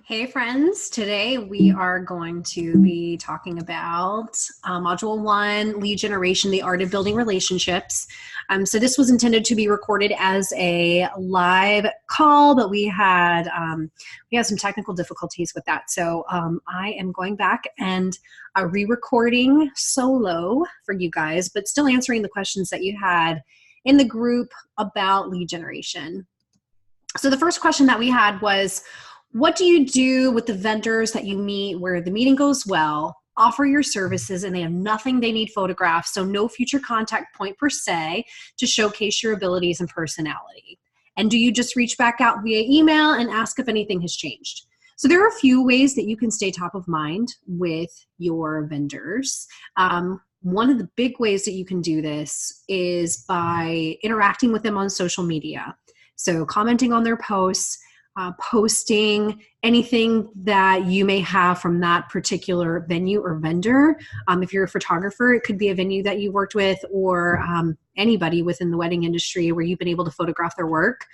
Hey friends, today we are going to be talking about Module 1, Lead Generation, the Art of Building Relationships. So this was intended to be recorded as a live call, but we had some technical difficulties with that. So I am going back and re-recording solo for you guys, but still answering the questions that you had in the group about lead generation. So the first question that we had was, what do you do with the vendors that you meet where the meeting goes well, offer your services, and they have nothing they need photographs, so no future contact point per se to showcase your abilities and personality? And do you just reach back out via email and ask if anything has changed? So there are a few ways that you can stay top of mind with your vendors. One of the big ways that you can do this is by interacting with them on social media. So commenting on their posts, posting anything that you may have from that particular venue or vendor. If you're a photographer, it could be a venue that you worked with, or anybody within the wedding industry where you've been able to photograph their work.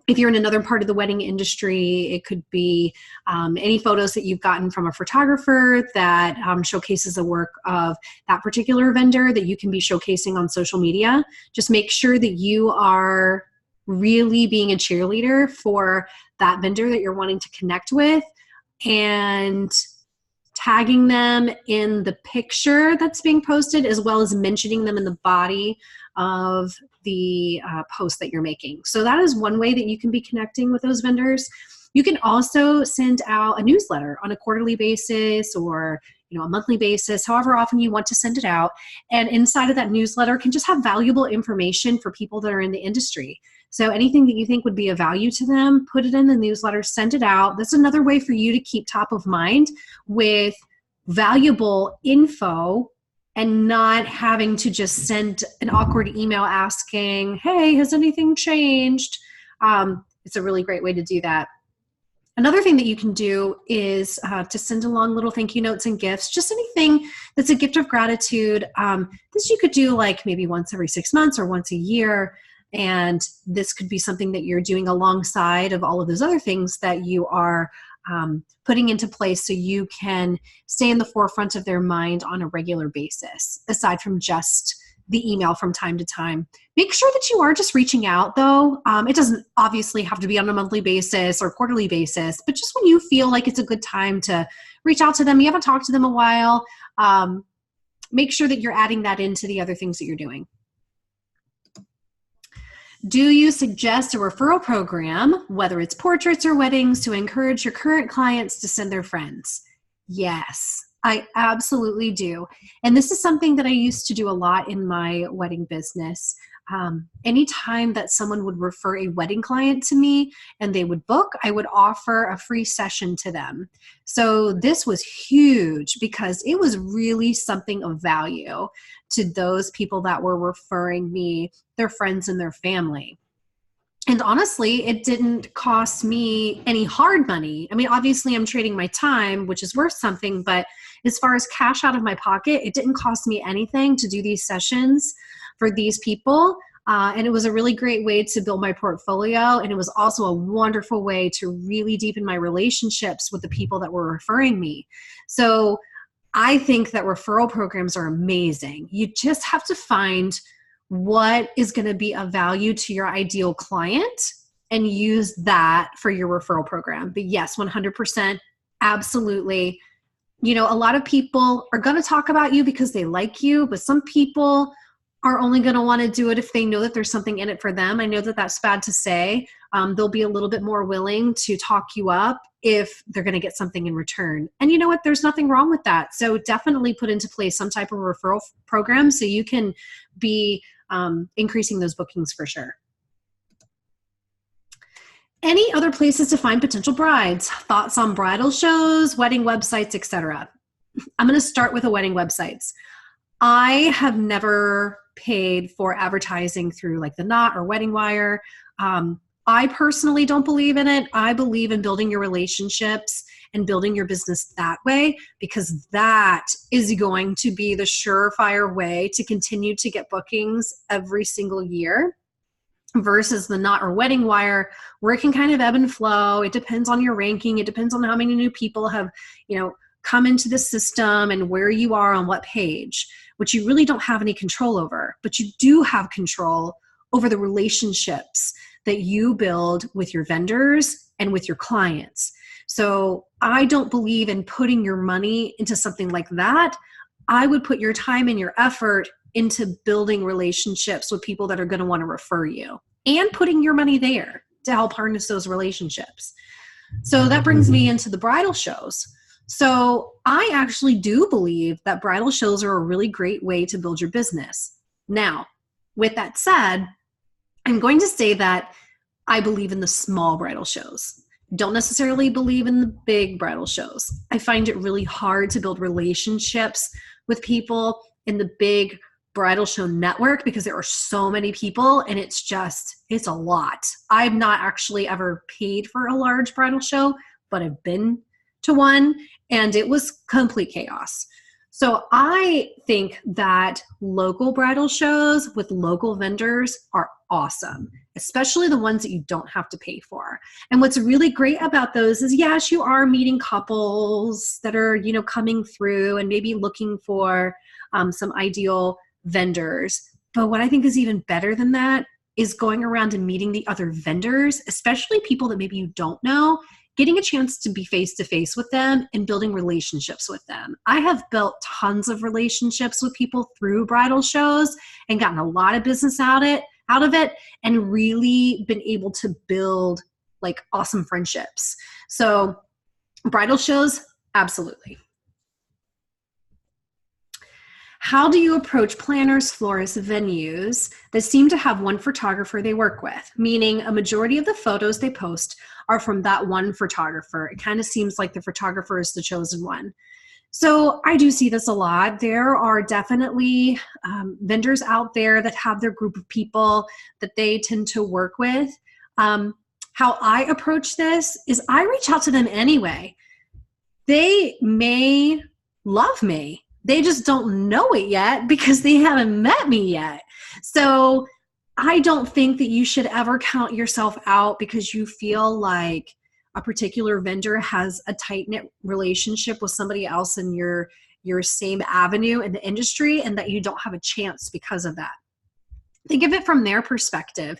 If you're in another part of the wedding industry, it could be any photos that you've gotten from a photographer that showcases the work of that particular vendor that you can be showcasing on social media. Just make sure that you are really being a cheerleader for that vendor that you're wanting to connect with, and tagging them in the picture that's being posted, as well as mentioning them in the body of the post that you're making. So that is one way that you can be connecting with those vendors. You can also send out a newsletter on a quarterly basis, or a monthly basis, however often you want to send it out. And inside of that newsletter can just have valuable information for people that are in the industry. So anything that you think would be of value to them, put it in the newsletter, send it out. That's another way for you to keep top of mind with valuable info and not having to just send an awkward email asking, hey, has anything changed? It's a really great way to do that. Another thing that you can do is to send along little thank you notes and gifts, just anything that's a gift of gratitude. This you could do like maybe once every 6 months or once a year. And this could be something that you're doing alongside of all of those other things that you are putting into place, so you can stay in the forefront of their mind on a regular basis, aside from just the email from time to time. Make sure that you are just reaching out, though. It doesn't obviously have to be on a monthly basis or quarterly basis, but just when you feel like it's a good time to reach out to them, you haven't talked to them a while, make sure that you're adding that into the other things that you're doing. Do you suggest a referral program, whether it's portraits or weddings, to encourage your current clients to send their friends? Yes, I absolutely do. And this is something that I used to do a lot in my wedding business. Anytime that someone would refer a wedding client to me and they would book, I would offer a free session to them. So this was huge because it was really something of value to those people that were referring me, their friends and their family. And honestly, it didn't cost me any hard money. I mean, obviously I'm trading my time, which is worth something, but as far as cash out of my pocket, it didn't cost me anything to do these sessions for these people. And it was a really great way to build my portfolio. And it was also a wonderful way to really deepen my relationships with the people that were referring me. So I think that referral programs are amazing. You just have to find what is going to be of value to your ideal client and use that for your referral program. But yes, 100%, absolutely. A lot of people are going to talk about you because they like you, but some people are only going to want to do it if they know that there's something in it for them. I know that that's bad to say. They'll be a little bit more willing to talk you up if they're going to get something in return. And you know what? There's nothing wrong with that. So definitely put into place some type of referral program so you can be increasing those bookings for sure. Any other places to find potential brides? Thoughts on bridal shows, wedding websites, etc. I'm going to start with the wedding websites. I have never paid for advertising through like The Knot or Wedding Wire. I personally don't believe in it. I believe in building your relationships and building your business that way, because that is going to be the surefire way to continue to get bookings every single year. versus the knot or wedding wire, where it can kind of ebb and flow. It depends on your ranking. It depends on how many new people have, come into the system and where you are on what page, which you really don't have any control over. But you do have control over the relationships that you build with your vendors and with your clients. So I don't believe in putting your money into something like that. I would put your time and your effort into building relationships with people that are going to want to refer you and putting your money there to help harness those relationships. So that brings me into the bridal shows. So I actually do believe that bridal shows are a really great way to build your business. Now, with that said, I'm going to say that I believe in the small bridal shows. Don't necessarily believe in the big bridal shows. I find it really hard to build relationships with people in the big bridal show network because there are so many people and it's a lot. I've not actually ever paid for a large bridal show, but I've been to one and it was complete chaos. So I think that local bridal shows with local vendors are awesome, especially the ones that you don't have to pay for. And what's really great about those is, yes, you are meeting couples that are, coming through and maybe looking for some ideal vendors. But what I think is even better than that is going around and meeting the other vendors, especially people that maybe you don't know, getting a chance to be face-to-face with them and building relationships with them. I have built tons of relationships with people through bridal shows and gotten a lot of business out of it and really been able to build like awesome friendships. So bridal shows, absolutely. How do you approach planners, florists, venues that seem to have one photographer they work with? Meaning a majority of the photos they post are from that one photographer. It kind of seems like the photographer is the chosen one. So I do see this a lot. There are definitely vendors out there that have their group of people that they tend to work with. How I approach this is I reach out to them anyway. They may love me. They just don't know it yet because they haven't met me yet. So I don't think that you should ever count yourself out because you feel like a particular vendor has a tight-knit relationship with somebody else in your same avenue in the industry and that you don't have a chance because of that. Think of it from their perspective.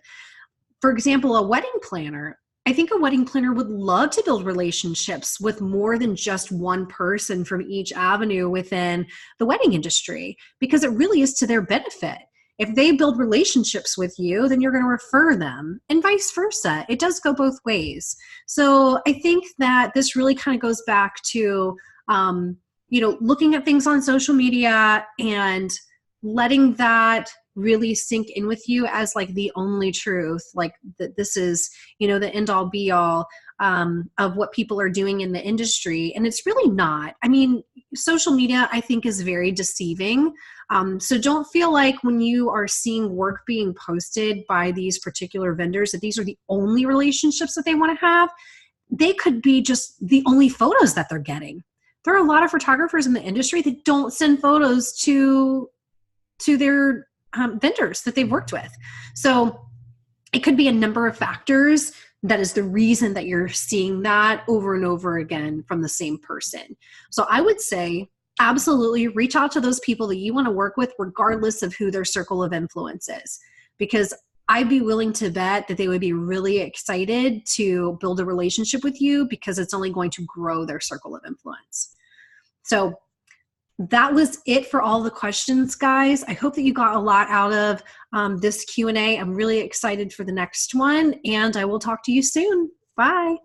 For example, a wedding planner. I think a wedding planner would love to build relationships with more than just one person from each avenue within the wedding industry because it really is to their benefit. If they build relationships with you, then you're going to refer them and vice versa. It does go both ways. So I think that this really kind of goes back to, looking at things on social media and letting that really sink in with you as like the only truth, like that this is, the end all be all of what people are doing in the industry. And it's really not. I mean, social media, I think, is very deceiving. So don't feel like when you are seeing work being posted by these particular vendors that these are the only relationships that they want to have. They could be just the only photos that they're getting. There are a lot of photographers in the industry that don't send photos to their vendors that they've worked with. So it could be a number of factors that is the reason that you're seeing that over and over again from the same person. So I would say absolutely reach out to those people that you want to work with regardless of who their circle of influence is, because I'd be willing to bet that they would be really excited to build a relationship with you because it's only going to grow their circle of influence. So that was it for all the questions, guys. I hope that you got a lot out of this Q&A. I'm really excited for the next one, and I will talk to you soon. Bye.